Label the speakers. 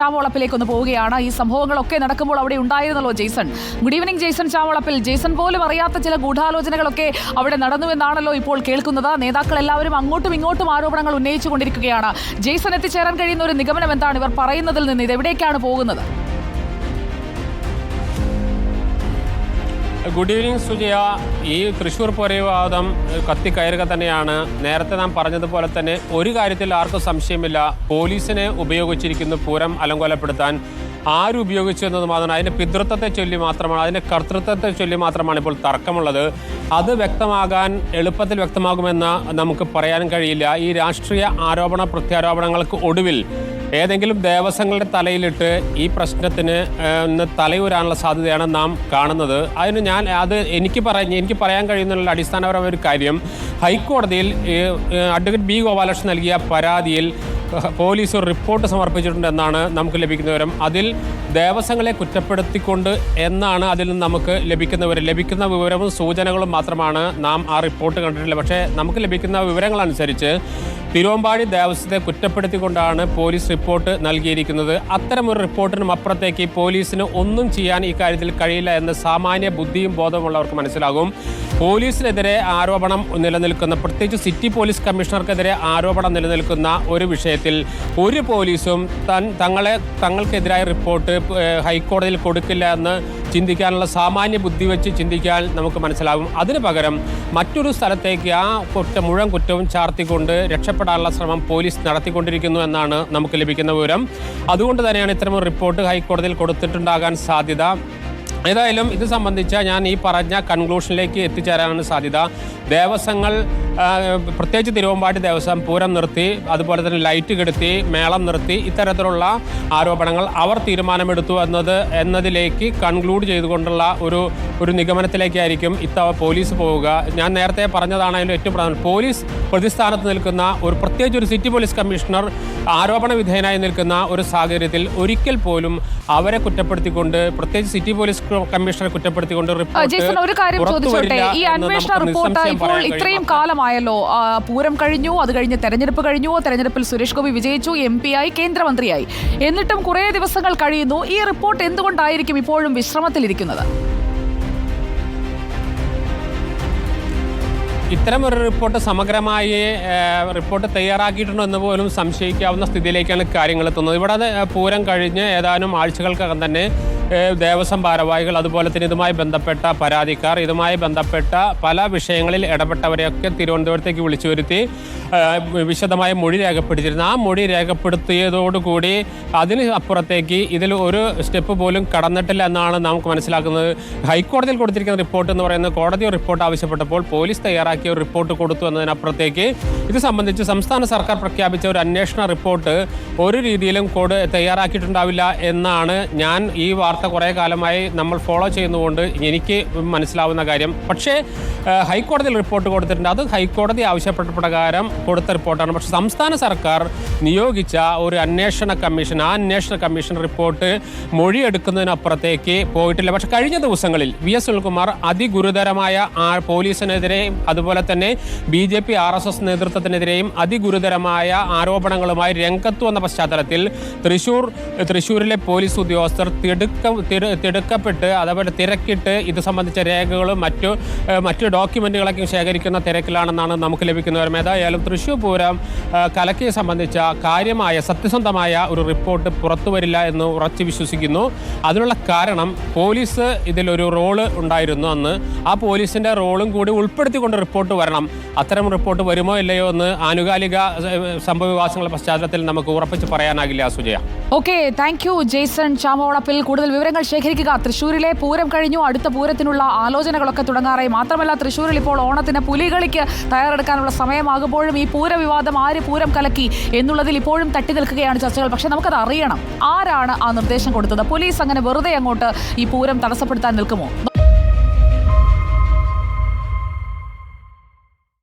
Speaker 1: ചാവളപ്പിലേക്കൊന്ന് പോവുകയാണ്. ഈ സംഭവങ്ങളൊക്കെ നടക്കുമ്പോൾ അവിടെ ഉണ്ടായിരുന്നല്ലോ ജെയ്സൺ. Good evening Jaison Chavalappil. ജെയ്സൺ പോലും അറിയാത്ത ചില ഗൂഢാലോചനകളൊക്കെ അവിടെ നടന്നുവെന്നാണല്ലോ ഇപ്പോൾ കേൾക്കുന്നത്. നേതാക്കൾ എല്ലാവരും അങ്ങോട്ടും ഇങ്ങോട്ടും ആരോപണങ്ങൾ ഉന്നയിച്ചുകൊണ്ടിരിക്കുകയാണ്. ജെയ്സൺ എത്തിച്ചേരാൻ കഴിയുന്ന ഒരു നിഗമനം എന്താണ്? ഇവർ പറയുന്നതിൽ നിന്ന് ഇത് എവിടേക്കാണ് പോകുന്നത്?
Speaker 2: Good evening Sujaya. ഈ തൃശ്ശൂർ പൂര വിവാദം കത്തിക്കയറുക തന്നെയാണ്. നേരത്തെ നാം പറഞ്ഞതുപോലെ തന്നെ ഒരു കാര്യത്തിൽ ആർക്കും സംശയമില്ല. പോലീസിനെ ഉപയോഗിച്ചിരിക്കുന്നു പൂരം അലങ്കോലപ്പെടുത്താൻ. ആരുപയോഗിച്ചു എന്നത് മാത്രമാണ്. അതിൻ്റെ പിതൃത്വത്തെ ചൊല്ലി മാത്രമാണ്, അതിൻ്റെ കർത്തൃത്വത്തെ ചൊല്ലി മാത്രമാണ് ഇപ്പോൾ തർക്കമുള്ളത്. അത് വ്യക്തമാകാൻ എളുപ്പത്തിൽ വ്യക്തമാകുമെന്ന് നമുക്ക് പറയാൻ കഴിയില്ല. ഈ രാഷ്ട്രീയ ആരോപണ പ്രത്യാരോപണങ്ങൾക്ക് ഒടുവിൽ ഏതെങ്കിലും ദേവസ്വങ്ങളുടെ തലയിലിട്ട് ഈ പ്രശ്നത്തിന് തലയൂരാനുള്ള സാധ്യതയാണ് നാം കാണുന്നത്. അതിന് എനിക്ക് പറയാൻ കഴിയുന്നുള്ള അടിസ്ഥാനപരമായ ഒരു കാര്യം, ഹൈക്കോടതിയിൽ അഡ്വക്കേറ്റ് ബി ഗോപാലകൃഷ്ണൻ നൽകിയ പരാതിയിൽ പോലീസ് ഒരു റിപ്പോർട്ട് സമർപ്പിച്ചിട്ടുണ്ടെന്നാണ് നമുക്ക് ലഭിക്കുന്ന വിവരം. അതിൽ ദേവസ്വങ്ങളെ കുറ്റപ്പെടുത്തിക്കൊണ്ട് എന്നാണ് അതിൽ നിന്ന് നമുക്ക് ലഭിക്കുന്ന വിവരവും സൂചനകളും മാത്രമാണ്. നാം ആ റിപ്പോർട്ട് കണ്ടിട്ടില്ല. പക്ഷേ നമുക്ക് ലഭിക്കുന്ന വിവരങ്ങളനുസരിച്ച് തിരുവമ്പാടി ദേവസ്വത്തെ കുറ്റപ്പെടുത്തിക്കൊണ്ടാണ് പോലീസ് റിപ്പോർട്ട് നൽകിയിരിക്കുന്നത്. അത്തരമൊരു റിപ്പോർട്ടിനും അപ്പുറത്തേക്ക് പോലീസിന് ഒന്നും ചെയ്യാൻ ഈ കാര്യത്തിൽ കഴിയില്ല എന്ന് സാമാന്യ ബുദ്ധിയും ബോധമുള്ളവർക്ക് മനസ്സിലാകും. പോലീസിനെതിരെ ആരോപണം നിലനിൽക്കുന്ന, പ്രത്യേകിച്ച് സിറ്റി പോലീസ് കമ്മീഷണർക്കെതിരെ ആരോപണം നിലനിൽക്കുന്ന ഒരു വിഷയത്തിൽ ഒരു പോലീസും തങ്ങൾക്കെതിരായ റിപ്പോർട്ട് ഹൈക്കോടതിയിൽ കൊടുക്കില്ല എന്ന് ചിന്തിക്കാനുള്ള സാമാന്യ ബുദ്ധി വെച്ച് ചിന്തിക്കാൻ നമുക്ക് മനസ്സിലാകും. അതിന് പകരം മറ്റൊരു സ്ഥലത്തേക്ക് ആ മുഴുവൻ കുറ്റവും ചാർത്തിക്കൊണ്ട് രക്ഷപ്പെടാനുള്ള ശ്രമം പോലീസ് നടത്തിക്കൊണ്ടിരിക്കുന്നു എന്നാണ് നമുക്ക് ലഭിക്കുന്ന വിവരം. അതുകൊണ്ട് തന്നെയാണ് ഇത്തരമൊരു റിപ്പോർട്ട് ഹൈക്കോടതിയിൽ കൊടുത്തിട്ടുണ്ടാകാൻ സാധ്യത. ഏതായാലും ഇത് സംബന്ധിച്ച ഞാൻ ഈ പറഞ്ഞ കൺക്ലൂഷനിലേക്ക് എത്തിച്ചേരാനാണ് സാധ്യത. ദേവസ്വങ്ങൾ, പ്രത്യേകിച്ച് തിരുവമ്പാടി ദേവസ്വം പൂരം നിർത്തി, അതുപോലെ തന്നെ ലൈറ്റ് കെടുത്തി, മേളം നിർത്തി, ഇത്തരത്തിലുള്ള ആരോപണങ്ങൾ അവർ തീരുമാനമെടുത്തു എന്നതിലേക്ക് കൺക്ലൂഡ് ചെയ്തുകൊണ്ടുള്ള ഒരു നിഗമനത്തിലേക്കായിരിക്കും പോലീസ് പോവുക. ഞാൻ നേരത്തെ പറഞ്ഞതാണ് അതിൻ്റെ ഏറ്റവും പ്രധാനം. പോലീസ് പ്രതിസ്ഥാനത്ത് നിൽക്കുന്ന പ്രത്യേകിച്ച് ഒരു സിറ്റി പോലീസ് കമ്മീഷണർ ആരോപണ വിധേയനായി നിൽക്കുന്ന ഒരു സാഹചര്യത്തിൽ ഒരിക്കൽ പോലും അവരെ കുറ്റപ്പെടുത്തിക്കൊണ്ട്, പ്രത്യേകിച്ച് സിറ്റി പോലീസ് കമ്മീഷണറെ കുറ്റപ്പെടുത്തിക്കൊണ്ട്
Speaker 1: ഇപ്പോൾ ഇത്രയും കാലമായല്ലോ, പൂരം കഴിഞ്ഞു, അത് കഴിഞ്ഞ് തെരഞ്ഞെടുപ്പ് കഴിഞ്ഞു, തെരഞ്ഞെടുപ്പിൽ സുരേഷ് ഗോപി വിജയിച്ചു, MP ആയി, കേന്ദ്രമന്ത്രിയായി. എന്നിട്ടും കുറേ ദിവസങ്ങൾ കഴിയുന്നു. ഈ റിപ്പോർട്ട് എന്തുകൊണ്ടായിരിക്കും ഇപ്പോഴും വിശ്രമത്തിലിരിക്കുന്നത്?
Speaker 2: ഇത്തരം ഒരു റിപ്പോർട്ട് സമഗ്രമായ റിപ്പോർട്ട് തയ്യാറാക്കിയിട്ടുണ്ടോ എന്ന് പോലും സംശയിക്കാവുന്ന സ്ഥിതിയിലേക്കാണ് കാര്യങ്ങൾ എത്തുന്നത്. ഇവിടെ പൂരം കഴിഞ്ഞ് ഏതാനും ആഴ്ചകൾക്കകം തന്നെ ദേവസ്വം ഭാരവാഹികൾ, അതുപോലെ തന്നെ ഇതുമായി ബന്ധപ്പെട്ട പരാതിക്കാർ, ഇതുമായി ബന്ധപ്പെട്ട പല വിഷയങ്ങളിൽ ഇടപെട്ടവരെയൊക്കെ തിരുവനന്തപുരത്തേക്ക് വിളിച്ചു വരുത്തി വിശദമായ മൊഴി രേഖപ്പെടുത്തിയിരുന്നു. ആ മൊഴി രേഖപ്പെടുത്തിയതോടുകൂടി അതിന് അപ്പുറത്തേക്ക് ഇതിൽ ഒരു സ്റ്റെപ്പ് പോലും കടന്നിട്ടില്ല എന്നാണ് നമുക്ക് മനസ്സിലാക്കുന്നത്. ഹൈക്കോടതിയിൽ കൊടുത്തിരിക്കുന്ന റിപ്പോർട്ട് എന്ന് പറയുന്നത് കോടതി റിപ്പോർട്ട് ആവശ്യപ്പെട്ടപ്പോൾ പോലീസ് തയ്യാറാക്കിയ ഒരു റിപ്പോർട്ട് കൊടുത്തു എന്നതിനപ്പുറത്തേക്ക് ഇത് സംബന്ധിച്ച് സംസ്ഥാന സർക്കാർ പ്രഖ്യാപിച്ച ഒരു അന്വേഷണ റിപ്പോർട്ട് ഒരു രീതിയിലും തയ്യാറാക്കിയിട്ടുണ്ടാവില്ല എന്നാണ് ഞാൻ ഈ വാർത്ത കുറേ കാലമായി നമ്മൾ ഫോളോ ചെയ്യുന്നതുകൊണ്ട് എനിക്ക് മനസ്സിലാവുന്ന കാര്യം. പക്ഷേ ഹൈക്കോടതിയിൽ റിപ്പോർട്ട് കൊടുത്തിട്ടുണ്ട്. അത് ഹൈക്കോടതി ആവശ്യപ്പെട്ട പ്രകാരം കൊടുത്ത റിപ്പോർട്ടാണ്. പക്ഷേ സംസ്ഥാന സർക്കാർ നിയോഗിച്ച ഒരു അന്വേഷണ കമ്മീഷൻ, ആ അന്വേഷണ കമ്മീഷൻ റിപ്പോർട്ട് മൊഴിയെടുക്കുന്നതിനപ്പുറത്തേക്ക് പോയിട്ടില്ല. പക്ഷേ കഴിഞ്ഞ ദിവസങ്ങളിൽ VS സുനിൽകുമാർ അതിഗുരുതരമായ പോലീസിനെതിരെയും അതുപോലെ തന്നെ BJP RSS നേതൃത്വത്തിനെതിരെയും അതിഗുരുതരമായ ആരോപണങ്ങളുമായി രംഗത്ത് വന്ന പശ്ചാത്തലത്തിൽ തൃശ്ശൂരിലെ പോലീസ് ഉദ്യോഗസ്ഥർ തിടുക്കപ്പെട്ട്, അതേപോലെ തിരക്കിട്ട് ഇത് സംബന്ധിച്ച രേഖകളും മറ്റു ഡോക്യുമെന്റുകളൊക്കെ ശേഖരിക്കുന്ന തിരക്കിലാണെന്നാണ് നമുക്ക് ലഭിക്കുന്ന വിവരം. ഏതായാലും തൃശ്ശൂർ പൂരം കലക്കിയെ സംബന്ധിച്ച കാര്യമായ സത്യസന്ധമായ ഒരു റിപ്പോർട്ട് പുറത്തു വരില്ല എന്ന് ഉറച്ചു വിശ്വസിക്കുന്നു. അതിനുള്ള കാരണം പോലീസ് ഇതിലൊരു റോള് ഉണ്ടായിരുന്നു അന്ന്. ആ പോലീസിന്റെ റോളും കൂടി ഉൾപ്പെടുത്തിക്കൊണ്ട് റിപ്പോർട്ട് വരണം. അത്തരം റിപ്പോർട്ട് വരുമോ ഇല്ലയോ എന്ന് ആനുകാലിക സംഭവവികാസങ്ങളുടെ പശ്ചാത്തലത്തിൽ നമുക്ക് ഉറപ്പിച്ച് പറയാനാകില്ല. Sujaya,
Speaker 1: okay, thank you Jaison Chamavalappil. കൂടുതൽ വിവരങ്ങൾ ശേഖരിക്കുക. തൃശ്ശൂരിലെ പൂരം കഴിഞ്ഞു, അടുത്ത പൂരത്തിനുള്ള ആലോചനകളൊക്കെ തുടങ്ങാറായി. മാത്രമല്ല, തൃശ്ശൂരിൽ ഇപ്പോൾ ഓണത്തിന് പുലികളിക്ക് തയ്യാറെടുക്കാനുള്ള സമയമാകുമ്പോഴും ഈ പൂരവിവാദം, ആര് പൂരം കലക്കി എന്നുള്ളതിൽ ഇപ്പോഴും തട്ടി നിൽക്കുകയാണ് ചർച്ചകൾ. പക്ഷെ നമുക്കത് അറിയണം, ആരാണ് ആ നിർദ്ദേശം കൊടുത്തത്? പോലീസ് അങ്ങനെ വെറുതെ അങ്ങോട്ട് ഈ പൂരം തടസ്സപ്പെടുത്താൻ നിൽക്കുമോ?